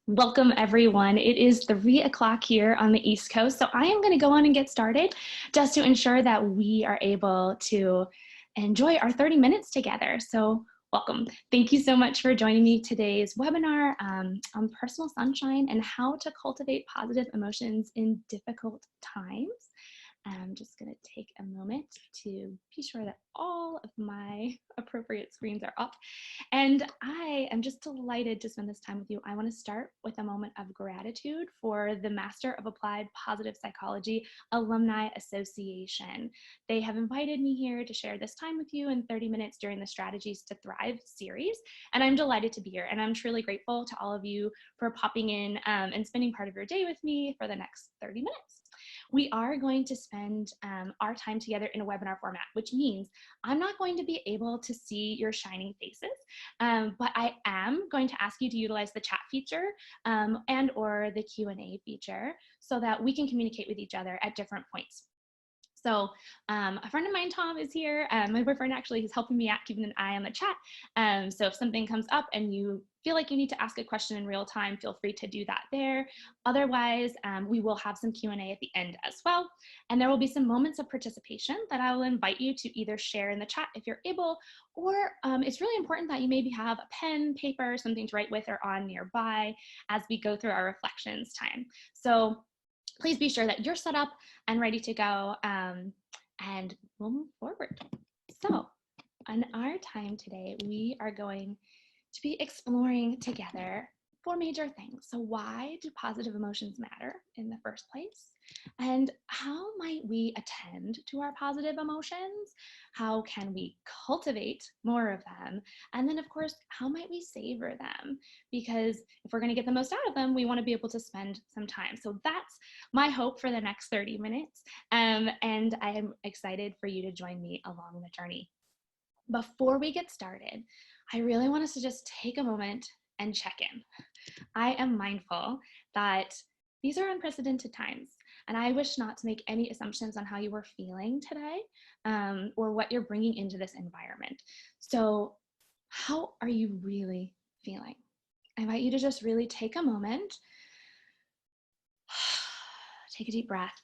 Welcome everyone. It is 3 o'clock here on the East Coast, so I am going to go on and get started just to ensure that we are able to enjoy our 30 minutes together. So welcome. Thank you so much for joining me today's webinar on personal sunshine and how to cultivate positive emotions in difficult times. I'm just going to take a moment to be sure that all of my appropriate screens are up. And I am just delighted to spend this time with you. I want to start with a moment of gratitude for the Master of Applied Positive Psychology Alumni Association. They have invited me here to share this time with you in 30 minutes during the Strategies to Thrive series. And I'm delighted to be here. And I'm truly grateful to all of you for popping in and spending part of your day with me for the next 30 minutes. We are going to spend our time together in a webinar format, which means I'm not going to be able to see your shining faces, but I am going to ask you to utilize the chat feature and or the Q&A feature so that we can communicate with each other at different points. So a friend of mine, Tom, is here. My boyfriend actually is helping me out, keeping an eye on the chat. So if something comes up and you feel like you need to ask a question in real time, feel free to do that there. Otherwise, we will have some Q&A at the end as well. And there will be some moments of participation that I will invite you to either share in the chat if you're able, or it's really important that you maybe have a pen, paper, something to write with or on nearby as we go through our reflections time. So please be sure that you're set up and ready to go, and we'll move forward. So on our time today, we are going to be exploring together 4 major things. So why do positive emotions matter in the first place? And how might we attend to our positive emotions? How can we cultivate more of them? And then of course, how might we savor them? Because if we're going to get the most out of them, we want to be able to spend some time. So that's my hope for the next 30 minutes. And I am excited for you to join me along the journey. Before we get started, I really want us to just take a moment and check in. I am mindful that these are unprecedented times, and I wish not to make any assumptions on how you are feeling today or what you're bringing into this environment. So how are you really feeling? I invite you to just really take a moment, take a deep breath,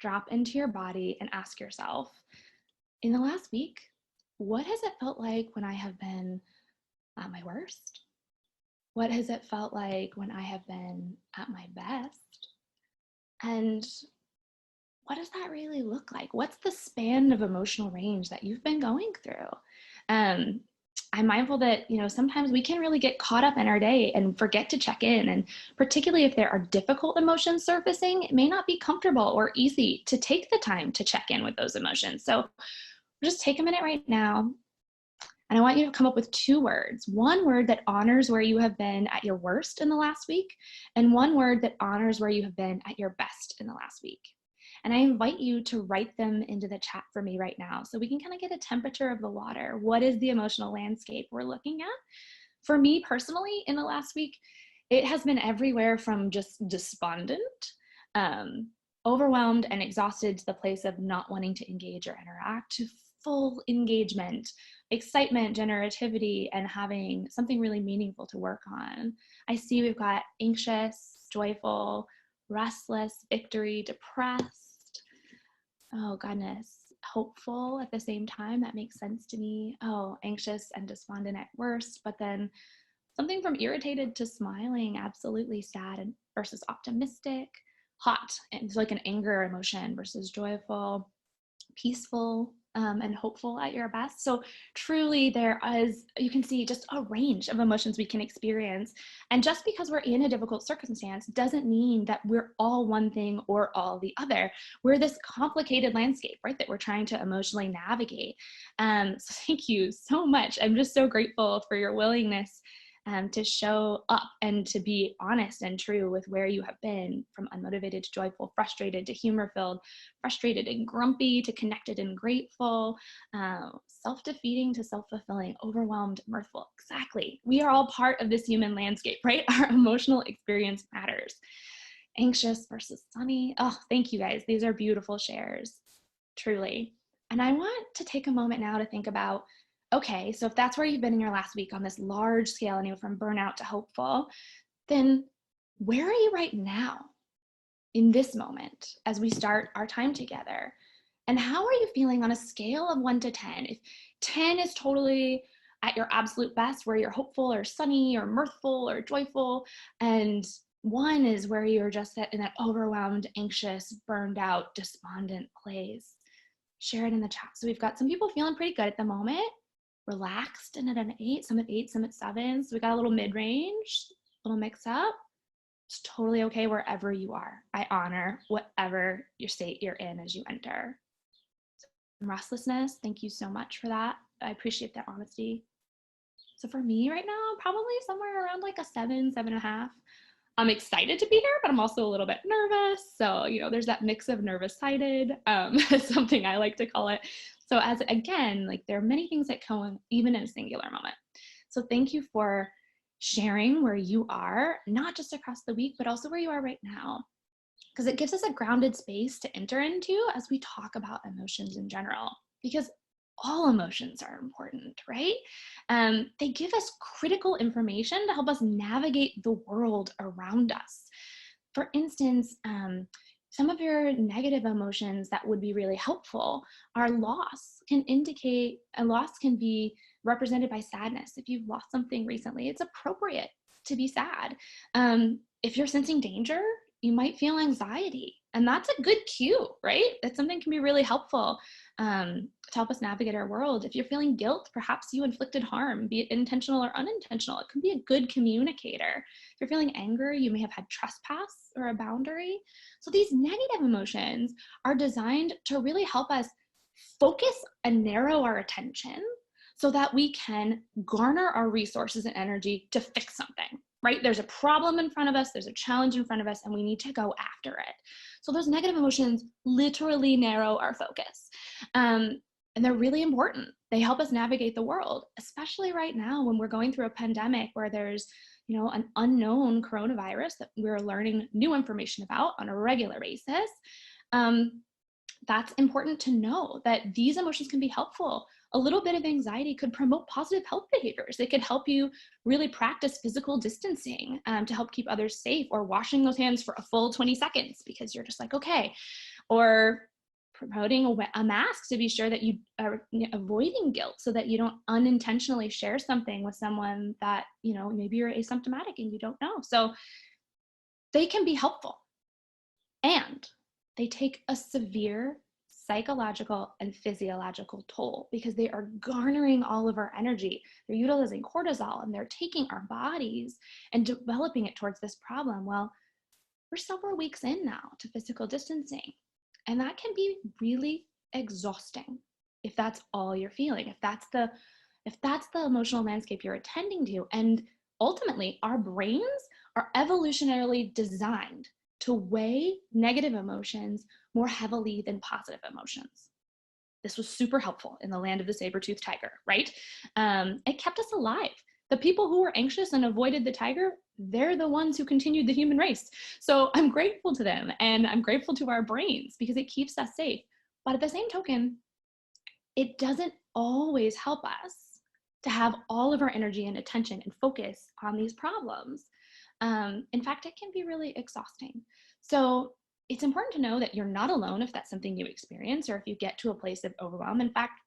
drop into your body and ask yourself, in the last week, what has it felt like when I have been at my worst? What has it felt like when I have been at my best? And what does that really look like? What's the span of emotional range that you've been going through? I'm mindful that, sometimes we can really get caught up in our day and forget to check in. And particularly if there are difficult emotions surfacing, it may not be comfortable or easy to take the time to check in with those emotions. So just take a minute right now. And I want you to come up with 2 words. One word that honors where you have been at your worst in the last week, and one word that honors where you have been at your best in the last week. And I invite you to write them into the chat for me right now so we can kind of get a temperature of the water. What is the emotional landscape we're looking at? For me personally, in the last week, it has been everywhere from just despondent, overwhelmed and exhausted to the place of not wanting to engage or interact, to full engagement, excitement, generativity, and having something really meaningful to work on. I see we've got anxious, joyful, restless, victory, depressed, oh goodness, hopeful at the same time. That makes sense to me. Oh, anxious and despondent at worst, but then something from irritated to smiling, absolutely sad and versus optimistic, hot, and it's like an anger emotion versus joyful, peaceful, and hopeful at your best. So truly there is, you can see just a range of emotions we can experience. And just because we're in a difficult circumstance doesn't mean that we're all one thing or all the other. We're this complicated landscape, right, that we're trying to emotionally navigate. So thank you so much. I'm just so grateful for your willingness to show up and to be honest and true with where you have been, from unmotivated to joyful, frustrated to humor-filled, frustrated and grumpy to connected and grateful, self-defeating to self-fulfilling, overwhelmed, mirthful. Exactly. We are all part of this human landscape, right? Our emotional experience matters. Anxious versus sunny. Oh, thank you guys. These are beautiful shares, truly. And I want to take a moment now to think about, okay, so if that's where you've been in your last week on this large scale, from burnout to hopeful, then where are you right now in this moment as we start our time together? And how are you feeling on a scale of 1 to 10? If 10 is totally at your absolute best, where you're hopeful or sunny or mirthful or joyful, and 1 is where you're just in that overwhelmed, anxious, burned out, despondent place, share it in the chat. So we've got some people feeling pretty good at the moment, relaxed and at an 8, some at 8, some at 7. So we got a little mid-range, little mix up. It's totally okay wherever you are. I honor whatever your state you're in as you enter. Restlessness, thank you so much for that. I appreciate that honesty. So for me right now, probably somewhere around like a 7, 7.5. I'm excited to be here, but I'm also a little bit nervous. So, there's that mix of nervous-sided, something I like to call it. So again, like there are many things that come even in a singular moment. So thank you for sharing where you are, not just across the week, but also where you are right now, because it gives us a grounded space to enter into as we talk about emotions in general, because all emotions are important, right? They give us critical information to help us navigate the world around us. For instance, some of your negative emotions that would be really helpful are loss. A loss can be represented by sadness. If you've lost something recently, it's appropriate to be sad. If you're sensing danger, you might feel anxiety, and that's a good cue, right? That something can be really helpful to help us navigate our world. If you're feeling guilt, perhaps you inflicted harm, be it intentional or unintentional. It can be a good communicator. If you're feeling anger, you may have had trespass or a boundary. So these negative emotions are designed to really help us focus and narrow our attention so that we can garner our resources and energy to fix something, right? There's a problem in front of us, there's a challenge in front of us, and we need to go after it. So those negative emotions literally narrow our focus. And they're really important. They help us navigate the world, especially right now when we're going through a pandemic where there's an unknown coronavirus that we're learning new information about on a regular basis. That's important to know that these emotions can be helpful. A little bit of anxiety could promote positive health behaviors. It could help you really practice physical distancing to help keep others safe, or washing those hands for a full 20 seconds because you're just like, okay, or promoting a mask to be sure that you are avoiding guilt so that you don't unintentionally share something with someone that, maybe you're asymptomatic and you don't know. So they can be helpful, and they take a severe psychological and physiological toll because they are garnering all of our energy. They're utilizing cortisol, and they're taking our bodies and developing it towards this problem. Well, we're several weeks in now to physical distancing, and that can be really exhausting if that's all you're feeling, if that's the emotional landscape you're attending to. And ultimately, our brains are evolutionarily designed to weigh negative emotions more heavily than positive emotions. This was super helpful in the land of the saber-toothed tiger, right? It kept us alive. The people who were anxious and avoided the tiger, they're the ones who continued the human race. So I'm grateful to them, and I'm grateful to our brains because it keeps us safe. But at the same token, it doesn't always help us to have all of our energy and attention and focus on these problems. In fact, it can be really exhausting. So it's important to know that you're not alone if that's something you experience, or if you get to a place of overwhelm. In fact,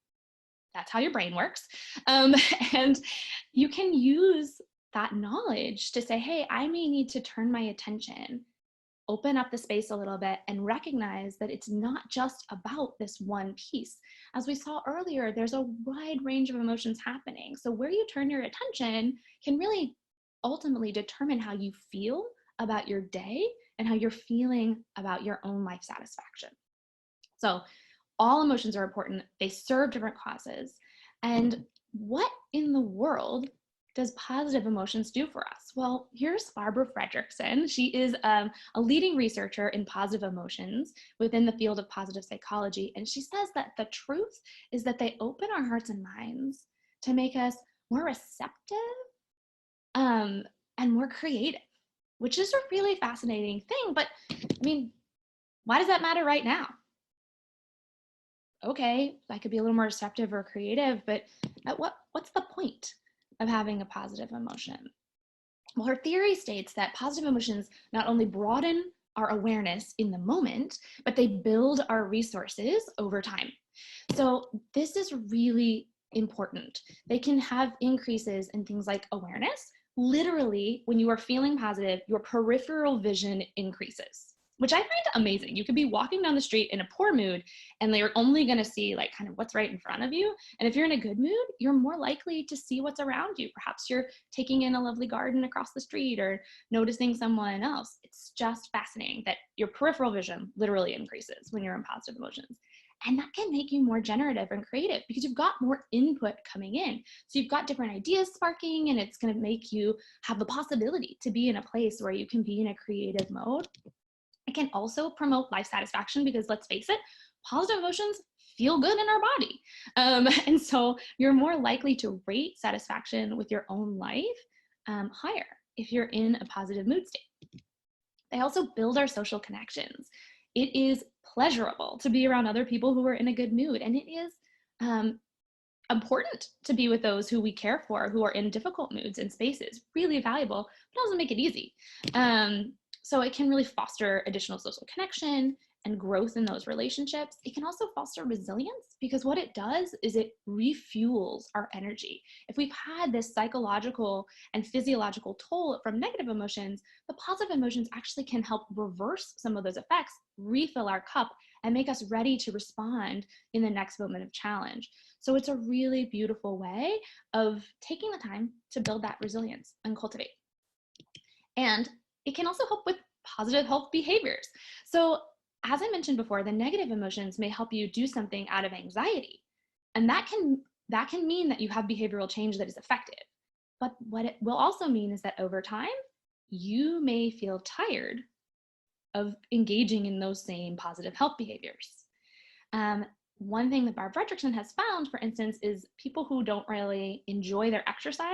that's how your brain works. And you can use that knowledge to say, hey, I may need to turn my attention, open up the space a little bit, and recognize that it's not just about this one piece. As we saw earlier, there's a wide range of emotions happening. So where you turn your attention can really ultimately determine how you feel about your day and how you're feeling about your own life satisfaction. So all emotions are important. They serve different causes. And what in the world does positive emotions do for us? Well, here's Barbara Fredrickson. She is a leading researcher in positive emotions within the field of positive psychology. And she says that the truth is that they open our hearts and minds to make us more receptive and more creative, which is a really fascinating thing. But I mean, why does that matter right now? Okay, I could be a little more receptive or creative, but what's the point of having a positive emotion? Well, her theory states that positive emotions not only broaden our awareness in the moment, but they build our resources over time. So this is really important. They can have increases in things like awareness. Literally, when you are feeling positive, your peripheral vision increases, which I find amazing. You could be walking down the street in a poor mood and you're only going to see like kind of what's right in front of you. And if you're in a good mood, you're more likely to see what's around you. Perhaps you're taking in a lovely garden across the street or noticing someone else. It's just fascinating that your peripheral vision literally increases when you're in positive emotions. And that can make you more generative and creative because you've got more input coming in. So you've got different ideas sparking, and it's going to make you have the possibility to be in a place where you can be in a creative mode. It can also promote life satisfaction because, let's face it, positive emotions feel good in our body. And so you're more likely to rate satisfaction with your own life higher if you're in a positive mood state. They also build our social connections. It is pleasurable to be around other people who are in a good mood, and it is important to be with those who we care for, who are in difficult moods and spaces. Really valuable, but also make it easy. So it can really foster additional social connection and growth in those relationships. It can also foster resilience because what it does is it refuels our energy. If we've had this psychological and physiological toll from negative emotions, the positive emotions actually can help reverse some of those effects, refill our cup, and make us ready to respond in the next moment of challenge. So it's a really beautiful way of taking the time to build that resilience and cultivate. And it can also help with positive health behaviors. So as I mentioned before, the negative emotions may help you do something out of anxiety. And that can mean that you have behavioral change that is effective. But what it will also mean is that over time, you may feel tired of engaging in those same positive health behaviors. One thing that Barb Fredrickson has found, for instance, is people who don't really enjoy their exercise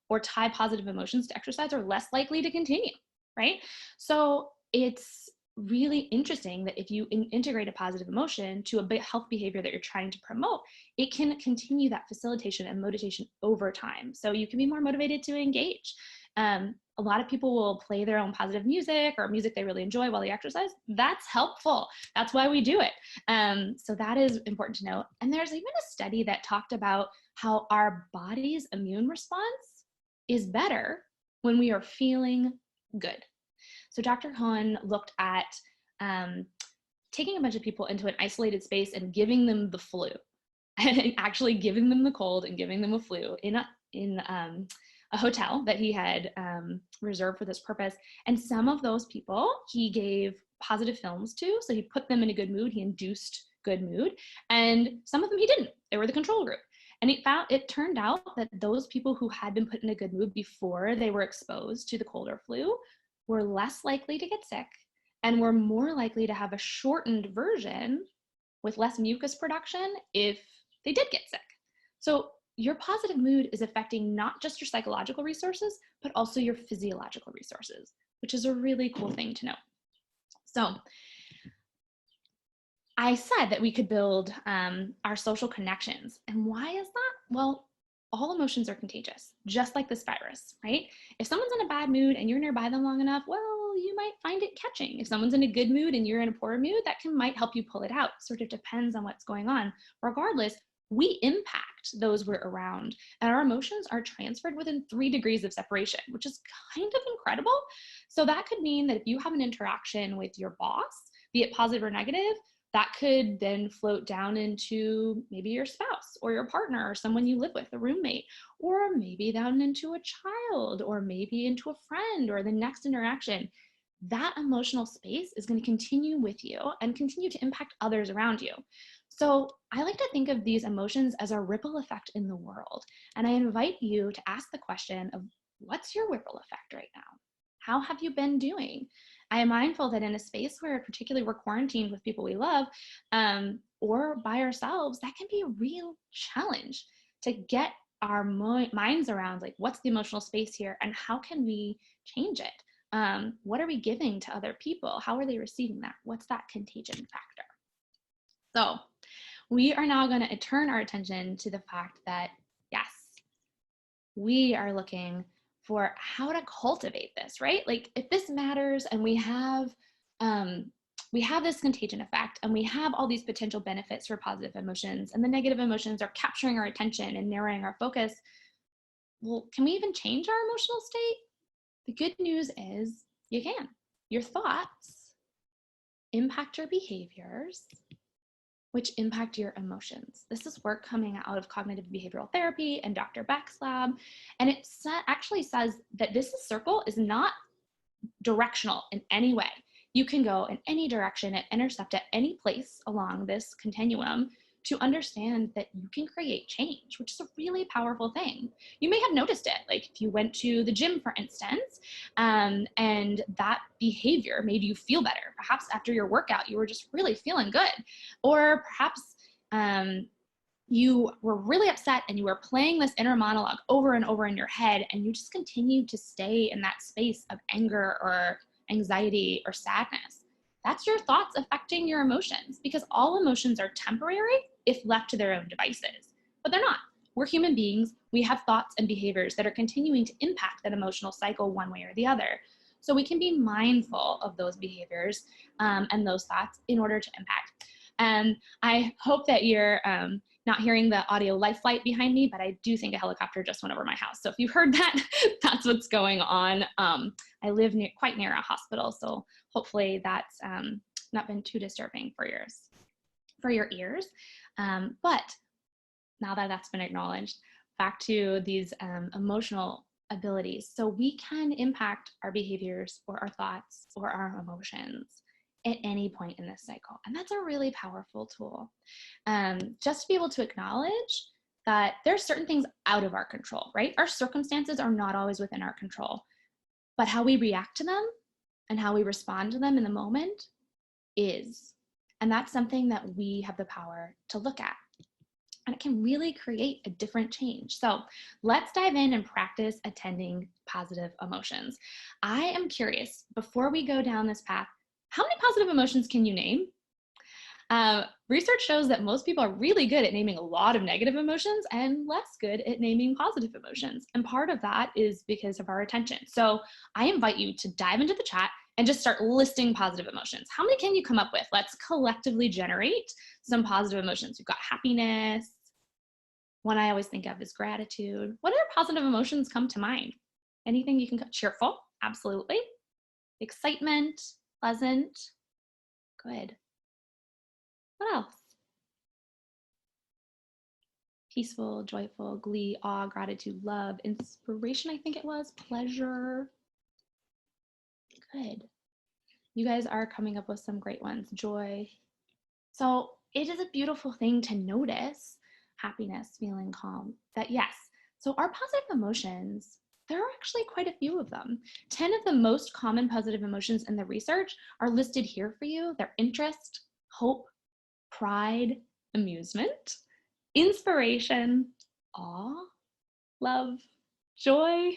or tie positive emotions to exercise are less likely to continue, right? So it's really interesting that if you integrate a positive emotion to a health behavior that you're trying to promote, it can continue that facilitation and motivation over time. So you can be more motivated to engage. A lot of people will play their own positive music or music they really enjoy while they exercise. That's helpful. That's why we do it. So that is important to note. And there's even a study that talked about how our body's immune response is better when we are feeling good. So Dr. Cohen looked at taking a bunch of people into an isolated space and giving them the flu, and actually giving them the cold and giving them a flu in a hotel that he had reserved for this purpose. And some of those people he gave positive films to, so he put them in a good mood, he induced good mood, and some of them he didn't. They were the control group. And it turned out that those people who had been put in a good mood before they were exposed to the cold or flu were less likely to get sick and were more likely to have a shortened version with less mucus production if they did get sick. So your positive mood is affecting not just your psychological resources, but also your physiological resources, which is a really cool thing to know. So I said that we could build our social connections. And why is that? Well, all emotions are contagious, just like this virus, right? If someone's in a bad mood and you're nearby them long enough, well, you might find it catching. If someone's in a good mood and you're in a poor mood, that might help you pull it out. Sort of depends on what's going on. Regardless, we impact those we're around, and our emotions are transferred within 3 degrees of separation, which is kind of incredible. So that could mean that if you have an interaction with your boss, be it positive or negative, that could then float down into maybe your spouse or your partner or someone you live with, a roommate, or maybe down into a child, or maybe into a friend or the next interaction. That emotional space is going to continue with you and continue to impact others around you. So I like to think of these emotions as a ripple effect in the world. And I invite you to ask the question of, what's your ripple effect right now? How have you been doing? I am mindful that in a space where particularly we're quarantined with people we love or by ourselves, that can be a real challenge to get our minds around, like, what's the emotional space here and how can we change it? What are we giving to other people? How are they receiving that? What's that contagion factor? So we are now going to turn our attention to the fact that, yes, we are looking for how to cultivate this, right? Like if this matters and we have this contagion effect and we have all these potential benefits for positive emotions and the negative emotions are capturing our attention and narrowing our focus, well, can we even change our emotional state? The good news is you can. Your thoughts impact your behaviors, which impact your emotions. This is work coming out of cognitive behavioral therapy and Dr. Beck's lab. And it actually says that this circle is not directional in any way. You can go in any direction and intercept at any place along this continuum to understand that you can create change, which is a really powerful thing. You may have noticed it, like if you went to the gym, for instance, and that behavior made you feel better. Perhaps after your workout, you were just really feeling good. Or perhaps you were really upset and you were playing this inner monologue over and over in your head, and you just continued to stay in that space of anger or anxiety or sadness. That's your thoughts affecting your emotions, because all emotions are temporary if left to their own devices, but they're not. We're human beings. We have thoughts and behaviors that are continuing to impact that emotional cycle one way or the other. So we can be mindful of those behaviors and those thoughts in order to impact. And I hope that you're not hearing the audio life flight behind me, but I do think a helicopter just went over my house. So if you heard that, that's what's going on. I live quite near a hospital, so hopefully that's not been too disturbing for your ears. But now that that's been acknowledged, back to these emotional abilities. So we can impact our behaviors or our thoughts or our emotions at any point in this cycle. And that's a really powerful tool. Just to be able to acknowledge that there's certain things out of our control, right? Our circumstances are not always within our control, but how we react to them and how we respond to them in the moment is. And that's something that we have the power to look at. And it can really create a different change. So let's dive in and practice attending positive emotions. I am curious, before we go down this path, how many positive emotions can you name? Research shows that most people are really good at naming a lot of negative emotions and less good at naming positive emotions. And part of that is because of our attention. So I invite you to dive into the chat and just start listing positive emotions. How many can you come up with? Let's collectively generate some positive emotions. We've got happiness. One I always think of is gratitude. What other positive emotions come to mind? Anything you can, cheerful, absolutely. Excitement, pleasant, good. What else? Peaceful, joyful, glee, awe, gratitude, love, inspiration, I think it was, pleasure. Good. You guys are coming up with some great ones. Joy. So it is a beautiful thing to notice happiness, feeling calm, that yes. So our positive emotions, there are actually quite a few of them. 10 of the most common positive emotions in the research are listed here for you. They're interest, hope, pride, amusement, inspiration, awe, love, joy,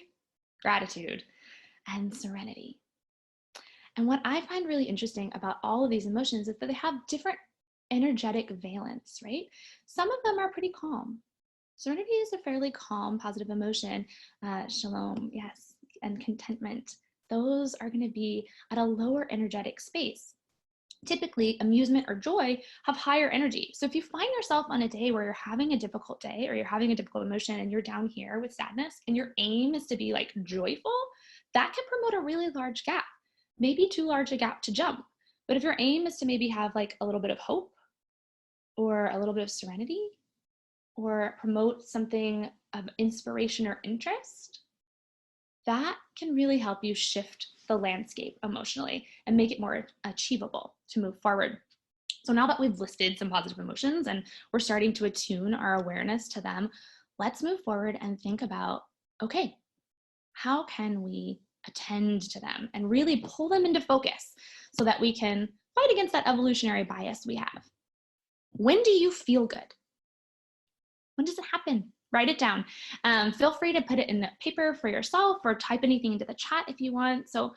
gratitude, and serenity. And what I find really interesting about all of these emotions is that they have different energetic valence, right? Some of them are pretty calm. Serenity is a fairly calm, positive emotion. Shalom, yes, and contentment. Those are going to be at a lower energetic space. Typically, amusement or joy have higher energy. So if you find yourself on a day where you're having a difficult day or you're having a difficult emotion and you're down here with sadness and your aim is to be like joyful, that can promote a really large gap, maybe too large a gap to jump. But if your aim is to maybe have like a little bit of hope or a little bit of serenity or promote something of inspiration or interest, that can really help you shift the landscape emotionally and make it more achievable to move forward. So now that we've listed some positive emotions and we're starting to attune our awareness to them, let's move forward and think about, okay, how can we attend to them and really pull them into focus so that we can fight against that evolutionary bias we have? When do you feel good? When does it happen? Write it down. Feel free to put it in the paper for yourself or type anything into the chat if you want. So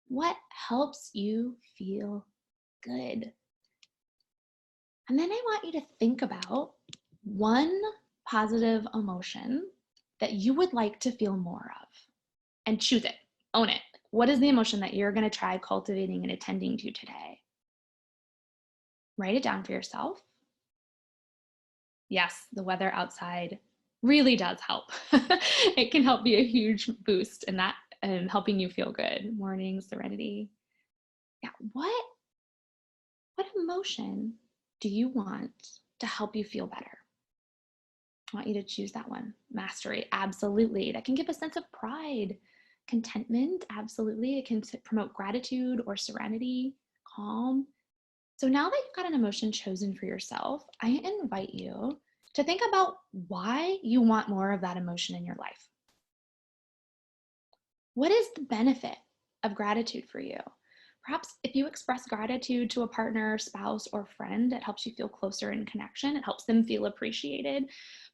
what helps you feel good? And then I want you to think about one positive emotion that you would like to feel more of. and choose it, own it. What is the emotion that you're going to try cultivating and attending to today? Write it down for yourself. Yes, the weather outside really does help. It can help be a huge boost in that and helping you feel good. Morning serenity. Yeah, what emotion do you want to help you feel better? I want you to choose that one. Mastery, absolutely. That can give a sense of pride. Contentment, absolutely. It can promote gratitude or serenity, calm. So now that you've got an emotion chosen for yourself, I invite you to think about why you want more of that emotion in your life. What is the benefit of gratitude for you? Perhaps if you express gratitude to a partner, spouse, or friend, it helps you feel closer in connection. It helps them feel appreciated.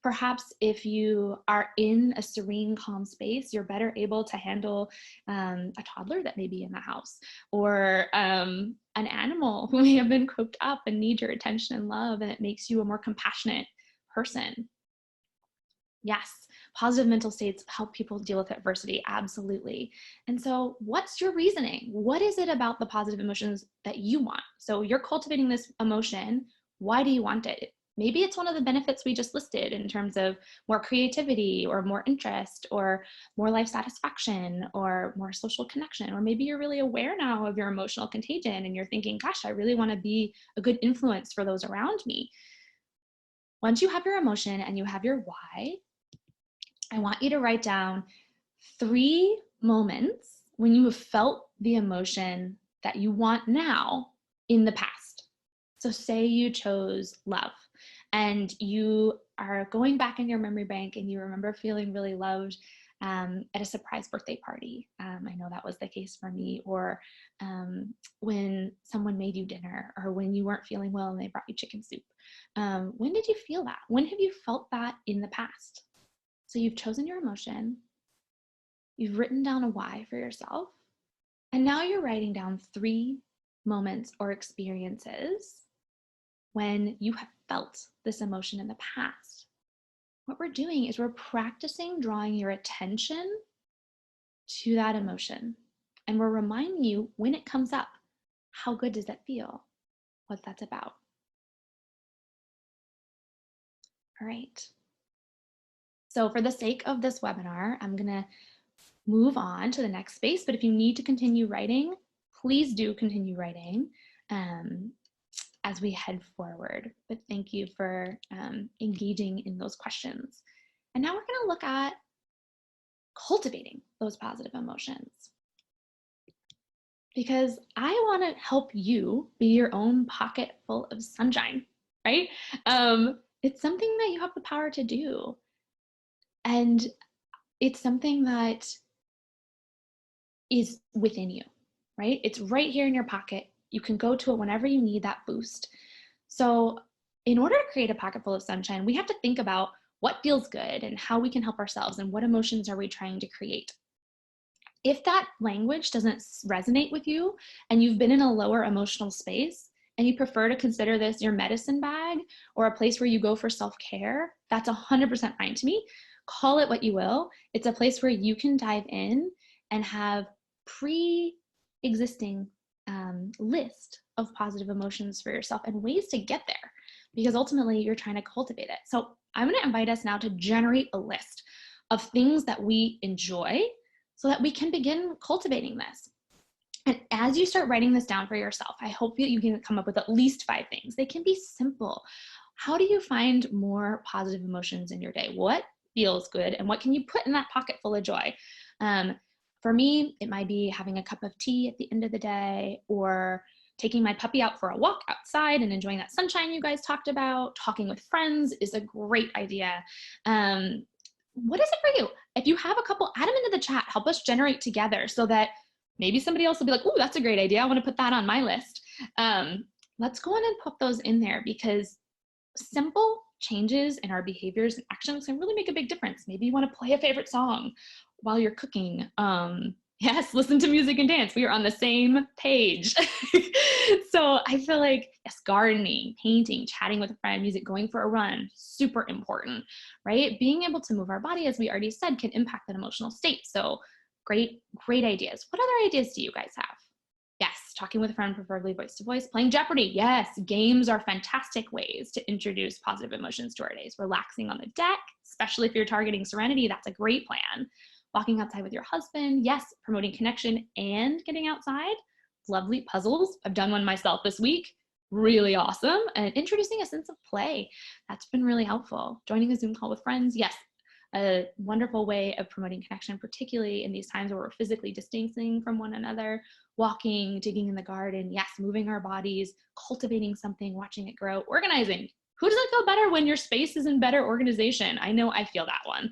Perhaps if you are in a serene, calm space, you're better able to handle a toddler that may be in the house, or an animal who may have been cooped up and need your attention and love, and it makes you a more compassionate person. Yes, positive mental states help people deal with adversity, absolutely. And so what's your reasoning? What is it about the positive emotions that you want? So you're cultivating this emotion. Why do you want it? Maybe it's one of the benefits we just listed in terms of more creativity or more interest or more life satisfaction or more social connection. Or maybe you're really aware now of your emotional contagion and you're thinking, gosh, I really want to be a good influence for those around me. Once you have your emotion and you have your why, I want you to write down 3 moments when you have felt the emotion that you want now in the past. So say you chose love and you are going back in your memory bank and you remember feeling really loved at a surprise birthday party. I know that was the case for me. Or when someone made you dinner, or when you weren't feeling well and they brought you chicken soup. When did you feel that? When have you felt that in the past? So you've chosen your emotion, you've written down a why for yourself, and now you're writing down 3 moments or experiences when you have felt this emotion in the past. What we're doing is we're practicing drawing your attention to that emotion. And we're reminding you when it comes up, how good does that feel? What that's about. All right. So for the sake of this webinar, I'm going to move on to the next space, but if you need to continue writing, please do continue writing as we head forward. But thank you for engaging in those questions. And now we're going to look at cultivating those positive emotions, because I want to help you be your own pocket full of sunshine, right? It's something that you have the power to do. And it's something that is within you, right? It's right here in your pocket. You can go to it whenever you need that boost. So in order to create a pocket full of sunshine, we have to think about what feels good and how we can help ourselves and what emotions are we trying to create. If that language doesn't resonate with you and you've been in a lower emotional space and you prefer to consider this your medicine bag or a place where you go for self-care, that's 100% fine to me. Call it what you will. It's a place where you can dive in and have pre-existing list of positive emotions for yourself and ways to get there, because ultimately you're trying to cultivate it. So I'm going to invite us now to generate a list of things that we enjoy so that we can begin cultivating this. And as you start writing this down for yourself, I hope that you can come up with at least 5 things. They can be simple. How do you find more positive emotions in your day? What feels good and what can you put in that pocket full of joy? For me, it might be having a cup of tea at the end of the day, or taking my puppy out for a walk outside and enjoying that sunshine you guys talked about. Talking with friends is a great idea. What is it for you? If you have a couple, add them into the chat. Help us generate together so that maybe somebody else will be like, oh, that's a great idea. I want to put that on my list. Let's go on and put those in there, because simple changes in our behaviors and actions can really make a big difference. Maybe you want to play a favorite song while you're cooking. Yes, listen to music and dance. We are on the same page. So I feel like, yes, gardening, painting, chatting with a friend, music, going for a run, super important, right? Being able to move our body, as we already said, can impact that emotional state. So Great ideas. What other ideas do you guys have? Yes, talking with a friend, preferably voice to voice. Playing Jeopardy. Yes, games are fantastic ways to introduce positive emotions to our days. Relaxing on the deck, especially if you're targeting serenity, that's a great plan. Walking outside with your husband. Yes, promoting connection and getting outside. Lovely. Puzzles. I've done one myself this week. Really awesome. And introducing a sense of play. That's been really helpful. Joining a Zoom call with friends. Yes, a wonderful way of promoting connection, particularly in these times where we're physically distancing from one another. Walking, digging in the garden, yes, moving our bodies, cultivating something, watching it grow, organizing. Who doesn't feel better when your space is in better organization? I know I feel that one.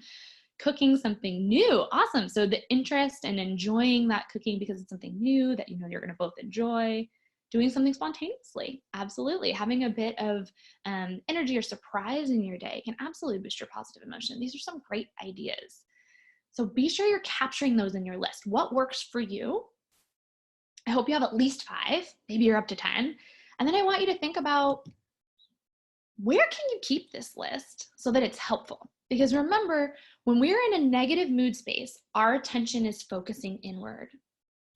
Cooking something new, awesome. So the interest and enjoying that cooking because it's something new that you know you're gonna both enjoy. Doing something spontaneously, absolutely. Having a bit of energy or surprise in your day can absolutely boost your positive emotion. These are some great ideas. So be sure you're capturing those in your list. What works for you? I hope you have at least 5, maybe you're up to 10. And then I want you to think about, where can you keep this list so that it's helpful? Because remember, when we're in a negative mood space, our attention is focusing inward.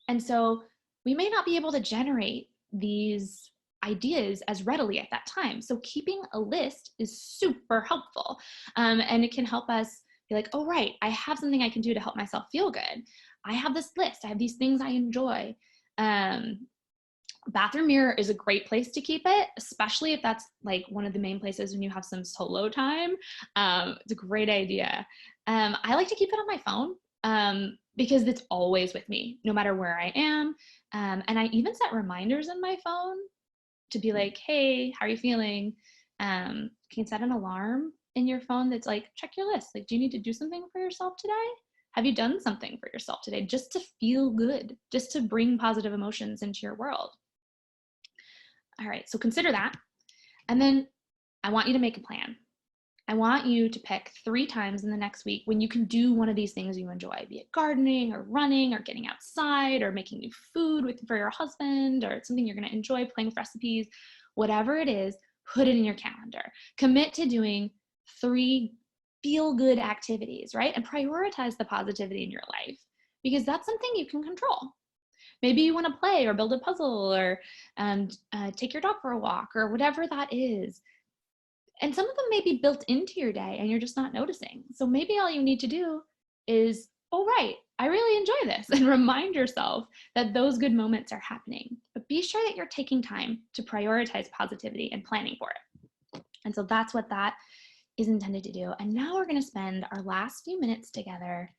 And so we may not be able to generate these ideas as readily at that time. So keeping a list is super helpful. And it can help us be like, oh, right, I have something I can do to help myself feel good. I have this list. I have these things I enjoy. Bathroom mirror is a great place to keep it, especially if that's like one of the main places when you have some solo time. It's a great idea. I like to keep it on my phone because it's always with me, no matter where I am. And I even set reminders in my phone to be like, hey, how are you feeling? You can set an alarm in your phone that's like, check your list. Like, do you need to do something for yourself today? Have you done something for yourself today just to feel good, just to bring positive emotions into your world? All right, so consider that. And then I want you to make a plan. I want you to pick 3 times in the next week when you can do one of these things you enjoy, be it gardening or running or getting outside or making new food for your husband, or it's something you're going to enjoy, playing with recipes, whatever it is, put it in your calendar. Commit to doing 3 feel-good activities, right? And prioritize the positivity in your life because that's something you can control. Maybe you want to play or build a puzzle or take your dog for a walk or whatever that is. And some of them may be built into your day and you're just not noticing. So maybe all you need to do is, oh, right, I really enjoy this, and remind yourself that those good moments are happening. But be sure that you're taking time to prioritize positivity and planning for it. And so that's what that is intended to do. And now we're going to spend our last few minutes together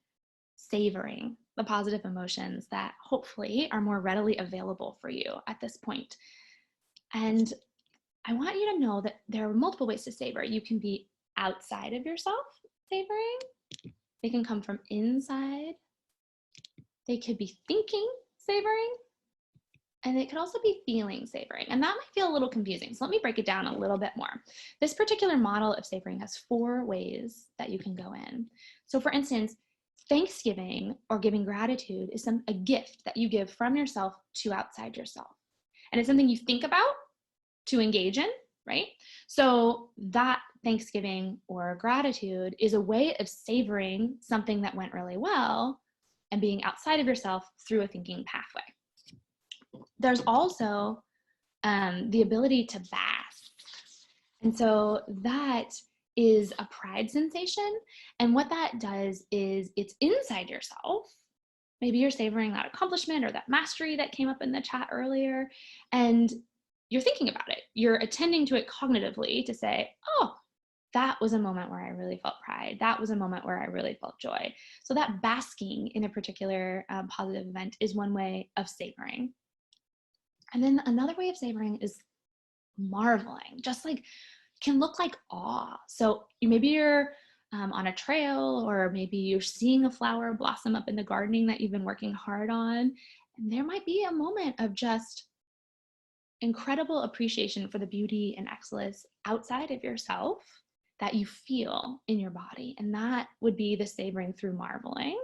savoring the positive emotions that hopefully are more readily available for you at this point. And I want you to know that there are multiple ways to savor. You can be outside of yourself savoring. They can come from inside. They could be thinking savoring. And it could also be feeling savoring. And that might feel a little confusing. So let me break it down a little bit more. This particular model of savoring has 4 ways that you can go in. So for instance, Thanksgiving or giving gratitude is a gift that you give from yourself to outside yourself. And it's something you think about to engage in, right? So that Thanksgiving or gratitude is a way of savoring something that went really well and being outside of yourself through a thinking pathway. There's also the ability to bask. And so that is a pride sensation. And what that does is it's inside yourself. Maybe you're savoring that accomplishment or that mastery that came up in the chat earlier, and you're thinking about it. You're attending to it cognitively to say, oh, that was a moment where I really felt pride. That was a moment where I really felt joy. So that basking in a particular positive event is one way of savoring. And then another way of savoring is marveling, just like can look like awe. So maybe you're on a trail, or maybe you're seeing a flower blossom up in the gardening that you've been working hard on. And there might be a moment of just incredible appreciation for the beauty and excellence outside of yourself that you feel in your body. And that would be the savoring through marveling.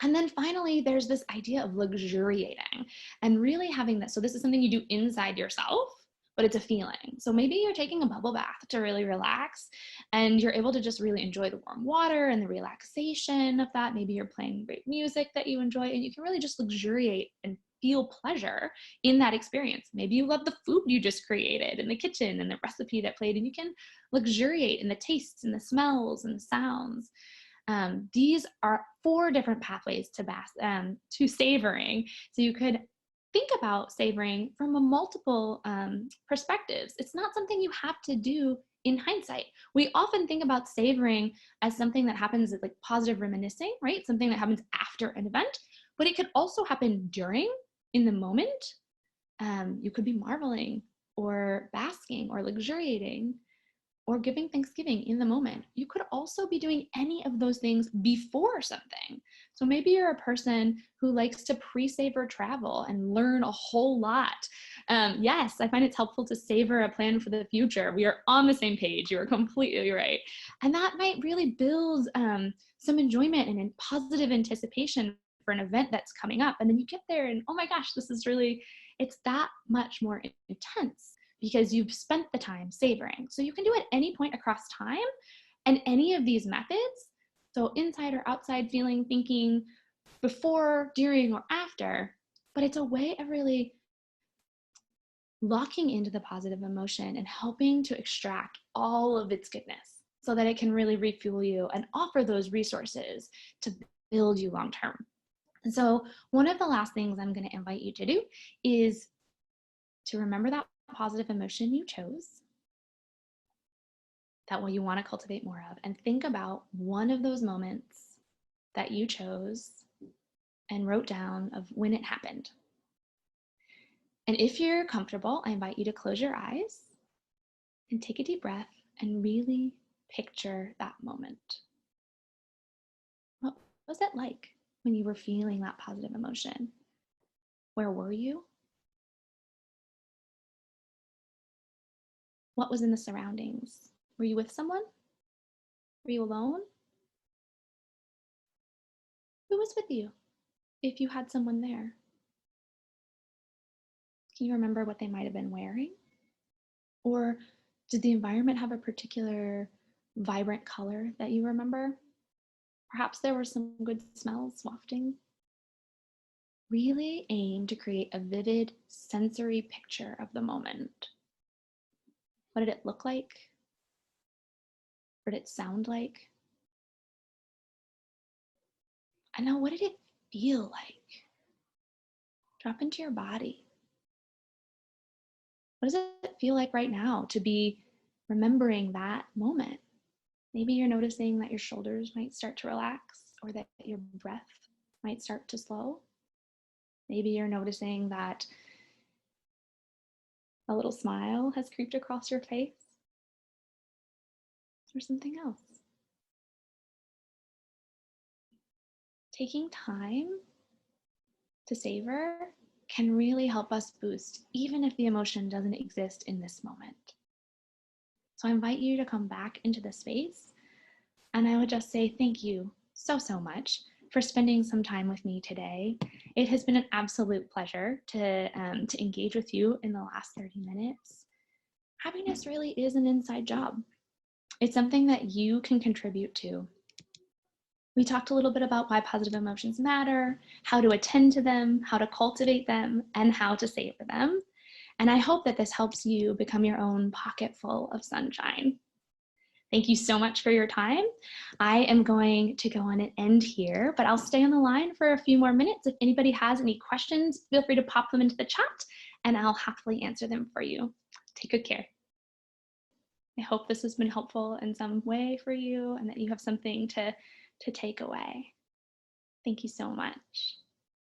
And then finally, there's this idea of luxuriating and really having this. So this is something you do inside yourself, but it's a feeling. So maybe you're taking a bubble bath to really relax, and you're able to just really enjoy the warm water and the relaxation of that. Maybe you're playing great music that you enjoy, and you can really just luxuriate and feel pleasure in that experience. Maybe you love the food you just created in the kitchen and the recipe that played, and you can luxuriate in the tastes and the smells and the sounds. These are 4 different pathways to savoring. So you could think about savoring from a multiple perspectives. It's not something you have to do in hindsight. We often think about savoring as something that happens as like positive reminiscing, right? Something that happens after an event, but it could also happen during, in the moment. You could be marveling or basking or luxuriating or giving Thanksgiving in the moment. You could also be doing any of those things before something. So maybe you're a person who likes to pre-savor travel and learn a whole lot. Yes, I find it's helpful to savor a plan for the future. We are on the same page. You are completely right. And that might really build some enjoyment and positive anticipation for an event that's coming up. And then you get there and, oh my gosh, it's that much more intense, because you've spent the time savoring. So you can do it at any point across time and any of these methods. So inside or outside feeling, thinking, before, during, or after, but it's a way of really locking into the positive emotion and helping to extract all of its goodness so that it can really refuel you and offer those resources to build you long term. And so one of the last things I'm going to invite you to do is to remember that positive emotion you chose, that what you want to cultivate more of, and think about one of those moments that you chose and wrote down of when it happened. And if you're comfortable, I invite you to close your eyes and take a deep breath and really picture that moment. What was it like when you were feeling that positive emotion? Where were you? What was in the surroundings? Were you with someone? Were you alone? Who was with you, if you had someone there? Can you remember what they might have been wearing? Or did the environment have a particular vibrant color that you remember? Perhaps there were some good smells wafting. Really aim to create a vivid sensory picture of the moment. What did it look like? What did it sound like? And now, what did it feel like? Drop into your body. What does it feel like right now to be remembering that moment? Maybe you're noticing that your shoulders might start to relax, or that your breath might start to slow. Maybe you're noticing that a little smile has creeped across your face, or something else. Taking time to savor can really help us boost, even if the emotion doesn't exist in this moment. So I invite you to come back into the space, and I would just say thank you so much for spending some time with me today. It has been an absolute pleasure to engage with you in the last 30 minutes. Happiness really is an inside job. It's something that you can contribute to. We talked a little bit about why positive emotions matter, how to attend to them, how to cultivate them, and how to savor them. And I hope that this helps you become your own pocket full of sunshine. Thank you so much for your time. I am going to go on and end here, but I'll stay on the line for a few more minutes. If anybody has any questions, feel free to pop them into the chat and I'll happily answer them for you. Take good care. I hope this has been helpful in some way for you and that you have something to take away. Thank you so much.